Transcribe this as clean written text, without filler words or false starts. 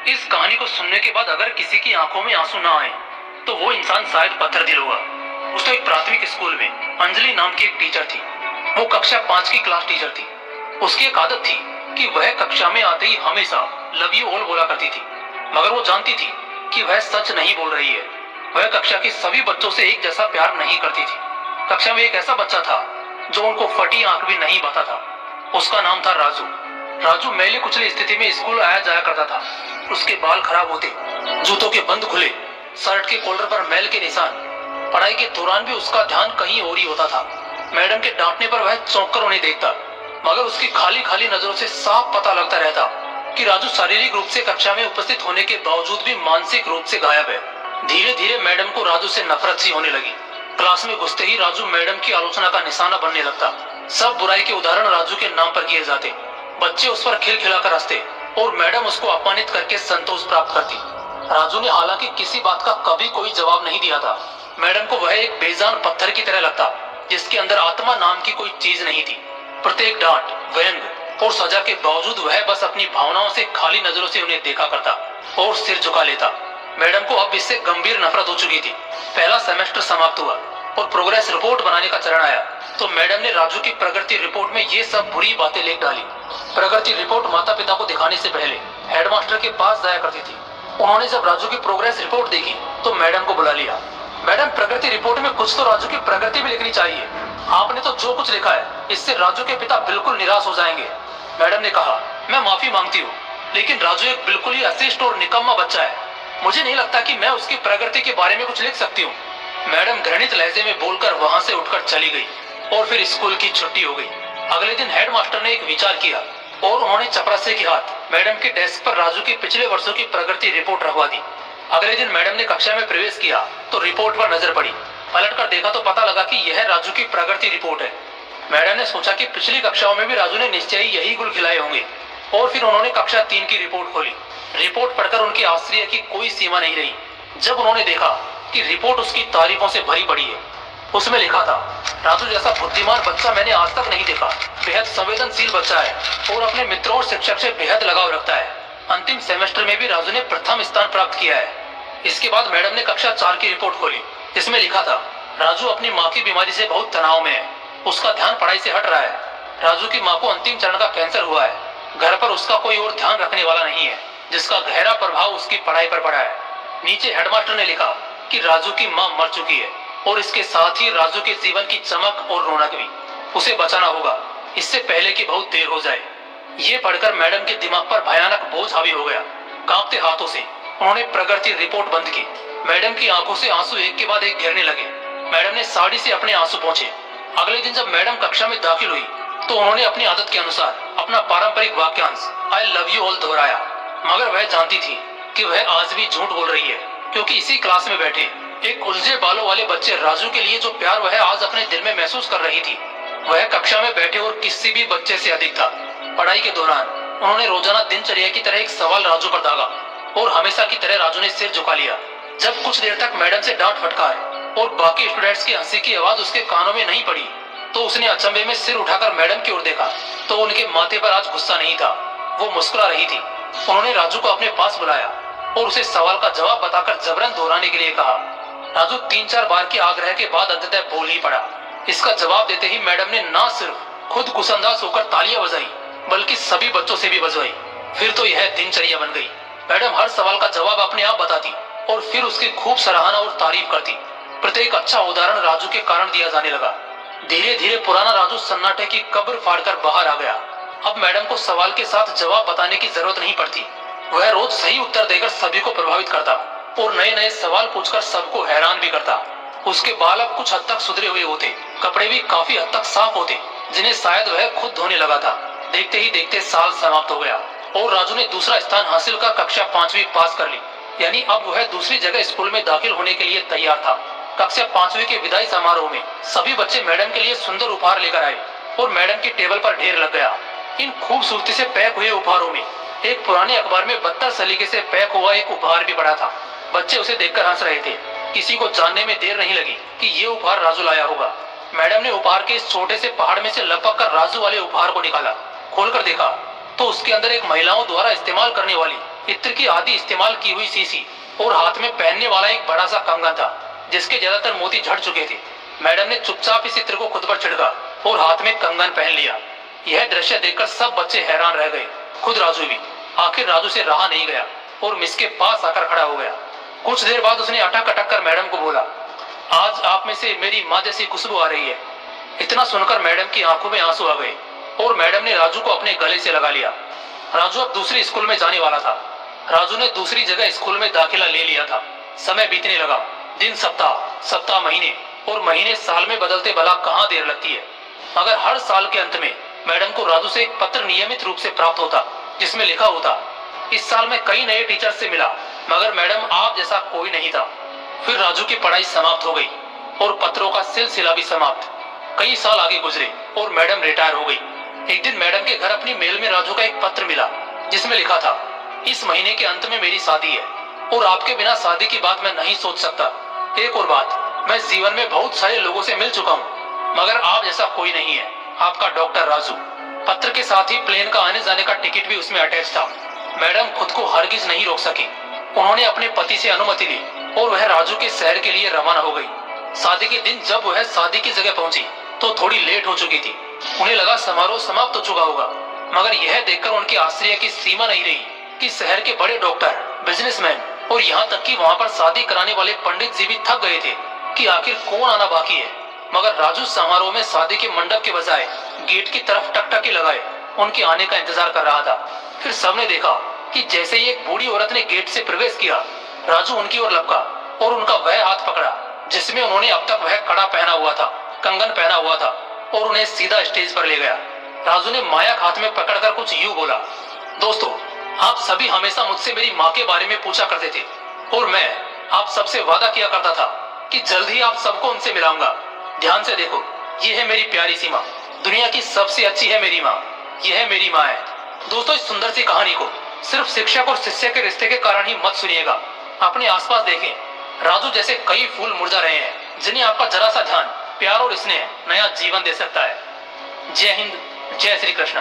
इस कहानी को सुनने के बाद अगर किसी की आंखों में आंसू ना आए तो वो इंसान शायद पत्थर दिल होगा। उसको एक प्राथमिक स्कूल में अंजलि नाम की एक टीचर थी। वो कक्षा 5 की क्लास टीचर थी। उसकी एक आदत थी कि वह कक्षा में आते ही हमेशा लव यू ऑल बोला करती थी, मगर वो जानती थी कि वह सच नहीं बोल रही है। वह कक्षा के सभी बच्चों से एक जैसा प्यार नहीं करती थी। कक्षा में एक ऐसा बच्चा था जो उनको फटी आंख भी नहीं पाता था। उसका नाम था राजू। राजू मैली कुचली स्थिति में स्कूल आया जाया करता था। उसके बाल खराब होते, जूतों के बंद खुले, शर्ट के कॉलर पर मैल के निशान। पढ़ाई के दौरान भी उसका ध्यान कहीं और ही होता था। मैडम के डांटने पर वह चौंक कर उन्हें देखता, मगर उसकी खाली खाली नजरों से साफ पता लगता रहता कि राजू शारीरिक रूप से कक्षा में उपस्थित होने के बावजूद भी मानसिक रूप से गायब है। धीरे धीरे मैडम को राजू से नफरत सी होने लगी। क्लास में घुसते ही राजू मैडम की आलोचना का निशाना बनने लगता। सब बुराई के उदाहरण राजू के नाम पर किए जाते। बच्चे उस पर खिलखिलाकर हंसते और मैडम उसको अपमानित करके संतोष प्राप्त करती। राजू ने हालांकि किसी बात का कभी कोई जवाब नहीं दिया था। मैडम को वह एक बेजान पत्थर की तरह लगता जिसके अंदर आत्मा नाम की कोई चीज नहीं थी। प्रत्येक डांट, व्यंग और सजा के बावजूद वह बस अपनी भावनाओं से खाली नजरों से उन्हें देखा करता और सिर झुका लेता। मैडम को अब इससे गंभीर नफरत हो चुकी थी। पहला सेमेस्टर समाप्त हुआ और प्रोग्रेस रिपोर्ट बनाने का चरण आया तो मैडम ने राजू की प्रगति रिपोर्ट में ये सब बुरी बातें लिख डाली। प्रगति रिपोर्ट माता पिता को दिखाने से पहले हेडमास्टर के पास जाया करती थी। उन्होंने जब राजू की प्रोग्रेस रिपोर्ट देखी तो मैडम को बुला लिया। मैडम, प्रगति रिपोर्ट में कुछ तो राजू की प्रगति भी लिखनी चाहिए। आपने तो जो कुछ लिखा है इससे राजू के पिता बिल्कुल निराश हो जाएंगे। मैडम ने कहा, मैं माफी मांगती हूँ, लेकिन राजू एक बिल्कुल ही अशिष्ट और निकम्मा बच्चा है। मुझे नहीं लगता कि मैं उसकी प्रगति के बारे में कुछ लिख सकती हूँ। मैडम घृणित लहजे में बोलकर वहाँ से उठकर चली गई और फिर स्कूल की छुट्टी हो गई। अगले दिन हेडमास्टर ने एक विचार किया और उन्होंने चपरासे के हाथ मैडम के डेस्क पर राजू की पिछले वर्षों की प्रगति रिपोर्ट रखवा दी। अगले दिन मैडम ने कक्षा में प्रवेश किया तो रिपोर्ट पर नजर पड़ी। पलट कर देखा तो पता लगा कि यह राजू की प्रगति रिपोर्ट है। मैडम ने सोचा कि पिछली कक्षाओं में भी राजू ने निश्चय ही यही गुल खिलाए होंगे और फिर उन्होंने कक्षा 3 की रिपोर्ट खोली। रिपोर्ट पढ़कर उनके आश्चर्य की कोई सीमा नहीं रही जब उन्होंने देखा कि रिपोर्ट उसकी तारीफों से भरी पड़ी है। उसमें लिखा था, राजू जैसा बुद्धिमान बच्चा मैंने आज तक नहीं देखा। बेहद संवेदनशील बच्चा है और अपने मित्रों और शिक्षक से बेहद लगाव रखता है। अंतिम सेमेस्टर में भी राजू ने प्रथम स्थान प्राप्त किया है। इसके बाद मैडम ने कक्षा 4 की रिपोर्ट खोली। इसमें लिखा था, राजू अपनी माँ की बीमारी से बहुत तनाव में है। उसका ध्यान पढ़ाई से हट रहा है। राजू की माँ को अंतिम चरण का कैंसर हुआ है। घर पर उसका कोई और ध्यान रखने वाला नहीं है, जिसका गहरा प्रभाव उसकी पढ़ाई पर पड़ा है। नीचे हेडमास्टर ने लिखा कि राजू की माँ मर चुकी है और इसके साथ ही राजू के जीवन की चमक और रौनक भी। उसे बचाना होगा इससे पहले कि बहुत देर हो जाए। ये पढ़कर मैडम के दिमाग पर भयानक बोझ हावी हो गया। कांपते हाथों से उन्होंने प्रगति रिपोर्ट बंद की। मैडम की आंखों से आंसू एक के बाद एक गिरने लगे। मैडम ने साड़ी से अपने आंसू पोंछे। अगले दिन जब मैडम कक्षा में दाखिल हुई तो उन्होंने अपनी आदत के अनुसार अपना पारंपरिक वाक्यांश आई लव यू ऑल दोहराया, मगर वह जानती थी कि वह आज भी झूठ बोल रही है, क्योंकि इसी क्लास में बैठे एक उलझे बालों वाले बच्चे राजू के लिए जो प्यार वह आज अपने दिल में महसूस कर रही थी वह कक्षा में बैठे और किसी भी बच्चे से अधिक था। पढ़ाई के दौरान उन्होंने रोजाना दिनचर्या की तरह एक सवाल राजू पर दागा और हमेशा की तरह राजू ने सिर झुका लिया। जब कुछ देर तक मैडम से डांट फटकार और बाकी स्टूडेंट्स की हंसी की आवाज उसके कानों में नहीं पड़ी तो उसने अचंभे में सिर उठाकर मैडम की ओर देखा तो उनके माथे पर आज गुस्सा नहीं था, वो मुस्कुरा रही थी। उन्होंने राजू को अपने पास बुलाया और उसे सवाल का जवाब बताकर जबरन दोहराने के लिए कहा। राजू 3-4 बार के आग्रह के बाद अंततः बोल ही पड़ा। इसका जवाब देते ही मैडम ने न सिर्फ खुद कुसंदाज होकर तालियां बजाई बल्कि सभी बच्चों से भी बजवाई। फिर तो यह दिनचर्या बन गई। मैडम हर सवाल का जवाब अपने आप बताती और फिर उसकी खूब सराहना और तारीफ करती। प्रत्येक अच्छा उदाहरण राजू के कारण दिया जाने लगा। धीरे धीरे पुराना राजू सन्नाटे की कब्र फाड़कर बाहर आ गया। अब मैडम को सवाल के साथ जवाब बताने की जरूरत नहीं पड़ती। वह रोज सही उत्तर देकर सभी को प्रभावित करता और नए नए सवाल पूछकर सबको हैरान भी करता। उसके बाल अब कुछ हद तक सुधरे हुए होते, कपड़े भी काफी हद तक साफ होते, जिन्हें शायद वह खुद धोने लगा था। देखते ही देखते साल समाप्त हो गया और राजू ने दूसरा स्थान हासिल कर कक्षा 5वीं पास कर ली। यानी अब वह दूसरी जगह स्कूल में दाखिल होने के लिए तैयार था। कक्षा 5वीं के विदाई समारोह में सभी बच्चे मैडम के लिए सुंदर उपहार लेकर आए और मैडम की टेबल पर ढेर लग गया। इन खूबसूरती से पैक हुए उपहारों में एक पुराने अखबार में बदतर सलीके से पैक हुआ एक उपहार भी पड़ा था। बच्चे उसे देखकर हंस रहे थे। किसी को जानने में देर नहीं लगी कि ये उपहार राजू लाया होगा। मैडम ने उपहार के इस छोटे से पहाड़ में से लपक कर राजू वाले उपहार को निकाला। खोलकर देखा तो उसके अंदर एक महिलाओं द्वारा इस्तेमाल करने वाली इत्र की आदि इस्तेमाल की हुई शीशी और हाथ में पहनने वाला एक बड़ा सा कंगन था, जिसके ज्यादातर मोती झड़ चुके थे। मैडम ने चुपचाप इस इत्र को खुद पर छिड़का और हाथ में कंगन पहन लिया। यह दृश्य देखकर सब बच्चे हैरान रह गए, खुद राजू भी। आखिर राजू से रहा नहीं गया और मिस के पास आकर खड़ा हो गया। कुछ देर बाद उसने अटक अटक कर मैडम को बोला, आज आप में से मेरी माँ जैसी खुशबू आ रही है। इतना सुनकर मैडम की आंखों में आंसू आ गए और मैडम ने राजू को अपने गले से लगा लिया। राजू अब दूसरी स्कूल में जाने वाला था। राजू ने दूसरी जगह स्कूल में दाखिला ले लिया था। समय बीतने लगा। दिन सप्ताह महीने और महीने साल में बदलते भला कहाँ देर लगती है। मगर हर साल के अंत में मैडम को राजू से एक पत्र नियमित रूप से प्राप्त होता, जिसमें लिखा होता, इस साल में कई नए टीचर से मिला, मगर मैडम आप जैसा कोई नहीं था। फिर राजू की पढ़ाई समाप्त हो गई और पत्रों का सिलसिला भी समाप्त। कई साल आगे गुजरे और मैडम रिटायर हो गई। एक दिन मैडम के घर अपनी मेल में राजू का एक पत्र मिला, जिसमें लिखा था, इस महीने के अंत में मेरी शादी है और आपके बिना शादी की बात मैं नहीं सोच सकता। एक और बात, मैं जीवन में बहुत सारे लोगों से मिल चुका हूँ, मगर आप जैसा कोई नहीं है। आपका डॉक्टर राजू। पत्र के साथ ही प्लेन का आने जाने का टिकट भी उसमें अटैच था। मैडम खुद को हरगिज नहीं रोक सकी। उन्होंने अपने पति से अनुमति ली और वह राजू के शहर के लिए रवाना हो गई। शादी के दिन जब वह शादी की जगह पहुंची तो थोड़ी लेट हो चुकी थी। उन्हें लगा समारोह समाप्त हो चुका होगा, मगर यह देखकर उनके आश्चर्य की सीमा नहीं रही कि शहर के बड़े डॉक्टर, बिजनेसमैन और यहाँ तक कि वहाँ पर शादी कराने वाले पंडित जी भी थक गए थे कि आखिर कौन आना बाकी है। मगर राजू समारोह में शादी के मंडप के बजाय गेट की तरफ टकटकी लगाए उनके आने का इंतजार कर रहा था। फिर सबने देखा कि जैसे ही एक बूढ़ी औरत ने गेट से प्रवेश किया, राजू उनकी ओर लपका और उनका वह हाथ पकड़ा जिसमें उन्होंने अब तक वह कड़ा पहना हुआ था, कंगन पहना हुआ था, और उन्हें सीधा स्टेज पर ले गया। राजू ने मायक हाथ में पकड़कर कुछ यूं बोला, दोस्तों, आप सभी हमेशा मुझसे मेरी माँ के बारे में पूछा करते थे और मैं आप सबसे वादा किया करता था कि जल्द ही आप सबको उनसे मिलाऊंगा। ध्यान से देखो, ये है मेरी प्यारी सी माँ, दुनिया की सबसे अच्छी है मेरी माँ, यह मेरी माँ है। दोस्तों, इस सुंदर सी कहानी को सिर्फ शिक्षक और शिष्य के रिश्ते के कारण ही मत सुनिएगा। अपने आसपास देखें, राजू जैसे कई फूल मुरझा रहे हैं जिन्हें आपका जरा सा ध्यान, प्यार और स्नेह नया जीवन दे सकता है। जय हिंद, जय श्री कृष्णा।